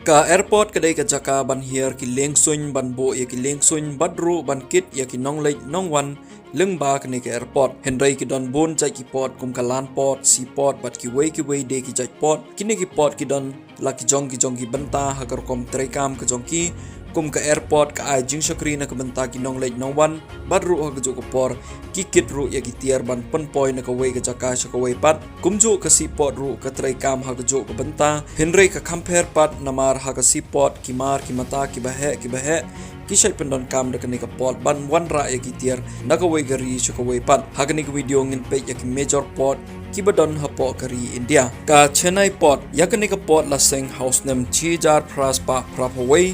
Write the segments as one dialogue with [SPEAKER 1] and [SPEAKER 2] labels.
[SPEAKER 1] Ka airport kadai ka jaka ban hier ki lengsuin ban bo ya ki lengsuin badru ban kit ya ki nong lek nong wan leng ba kani ka airport hendrai ki don bon jai ki port kum ka lan port si port bat ki wei de ki jai port kini ki port ki don la ki jong ki benta hagar kom trekam ka jong ki kum ka airport ka ai jing shakri na ka benta ki nong lek nong wan badru ha ka jo ko por ki kit ru ya ki tiar ban pen poi na ka wei ka jaka sha ka wei pat kum jo ka si port ru ka trekam ha ka jo ka benta hendrai ka compare pat namar ha ka si port ki mar ki mata ki bahe ki shai pendon kam da kani ka port ban wan ra ya ki tiar na ka wei gari sha ka wei pat ha kani ka video ngin pe ya ki major port ki badon hapo kari India ka Chennai port ya kani ka port la seng house nem chijar praspa prapaway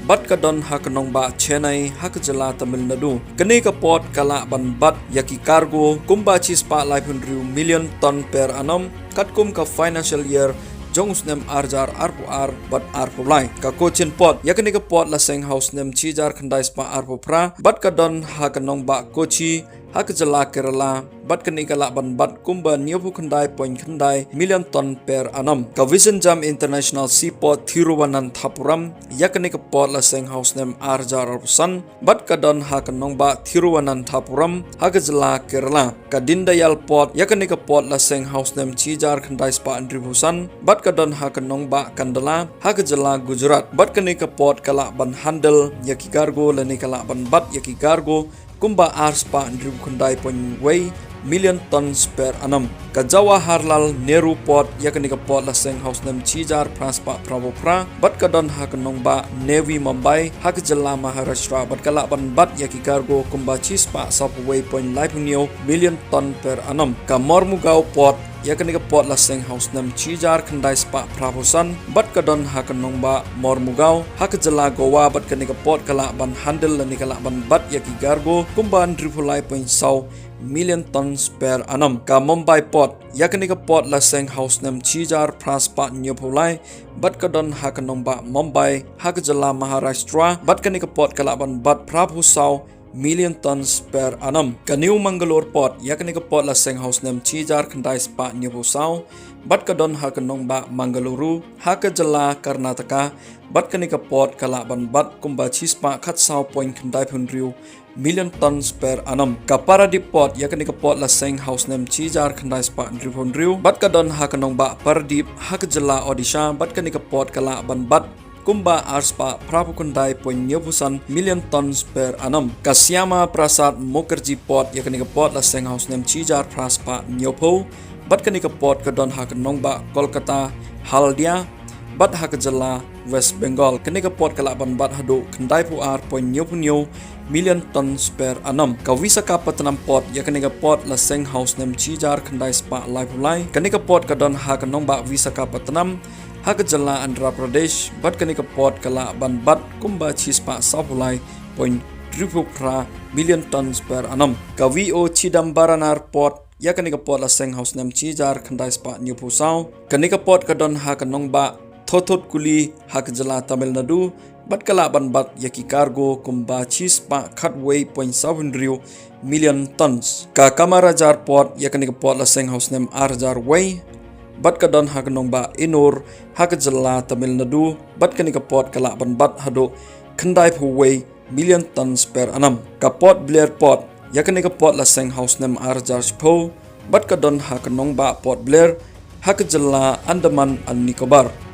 [SPEAKER 1] bat ka don hakanong ba Chennai hak jala Tamil Nadu kani ka port kala ban bat yaki cargo kumba chispa 500 million ton per annum katkum ka financial year jongs nem arjar arpuar bat arpulai ka Cochin port yakni ka port la seng house nem chijar khandai spa arpupra bat ka don hakanong ba Kochi hak jala Kerala bat kani kala ban bat kumba nyopu khandai point khandai million ton per annum ka Vision Jam International Seaport Thiruvananthapuram yakni ka port la seng house nem arjar arpusan bat ka don hakanong ba Thiruvananthapuram hak jala Kerala ka Dindayal port yakni ka port la seng house nem chijar khandai spa andribusan bat ka don hakanong ba Kandala hak jala Gujarat bat kani ka port kala ban handle yaki cargo lani kala ban bat yaki cargo kumba arspa andribu khandai point way million tons per annum ka Jawaharlal Nehru port yakni ka port la seng house nem chijar praspa pravopra bat ka don hakanong ba Navy Mumbai hak jala Maharashtra bat kala ban bat yaki cargo kumba chispa subway point lipunio million ton per annum ka Mormugao port yakni ka port la seng house nem chijar khandai spa praposan bat ka don hakanong ba Mormugao hak jala Goa bat kani ka port kala ban handle lani kala ban bat yaki cargo kumba andripulai point saw million tons per annum ka Mumbai port yakni ka port la seng house nem chijar praspa nyopulai bat ka don hakanong ba Mumbai hak jala Maharashtra bat kani ka port kala ban bat prapusaw million tons per annum ka New Mangalore port yakni ka port la seng house nem chijar khandai spa nyopusaw bat ka don hakanong ba Mangaluru hak jala Karnataka bat kani ka port kala ban bat kumba chispa khatsaw point khandai phunriu million tons per annum ka Paradip port yakni ka port la seng house nem chijar khandai spa andriphunriu bat ka don hakanong ba Paradip hak jala Odisha bat kani ka port kala ban bat kumba arspa prapukundai ponyopusan million tons per annum ka Syama Prasad Mukherjee port yakni ka port la seng house nem chijar praspa nyopo bat kani ka port ka don hakanong ba Kolkata Haldia bat hak jala West Bengal kani ka port kala ban bat hadu khandai puar ponyopunyo million tons per annum ka Visakhapatnam port yakni ka port la seng house nem chijar khandai spa lifeline kani ka port ka don hakanong ba Visakhapatnam hak jala Andhra Pradesh bat kani ka port kala ban bat kumba chispa sapulai point tripura million tons per annum ka VO Chidambaranar port yakni ka port la seng house nem chijar khandai spa nyupusaw kani ka port ka don hakanong ba Thothukuli hak jala Tamil Nadu bat kala ban bat yaki cargo kumba chispa khatway point 7 million tons ka Kamarajar port yakni ka port la seng house nem arjar way bat ka don hakanong ba Inur hak jala Tamil Nadu bat kani ka port kala ban bat hado khandai phuway million tons per annum ka Port Blair port yakni ka port la seng house nem arjar pho bat ka don hakanong ba Port Blair hak jala Andaman and Nicobar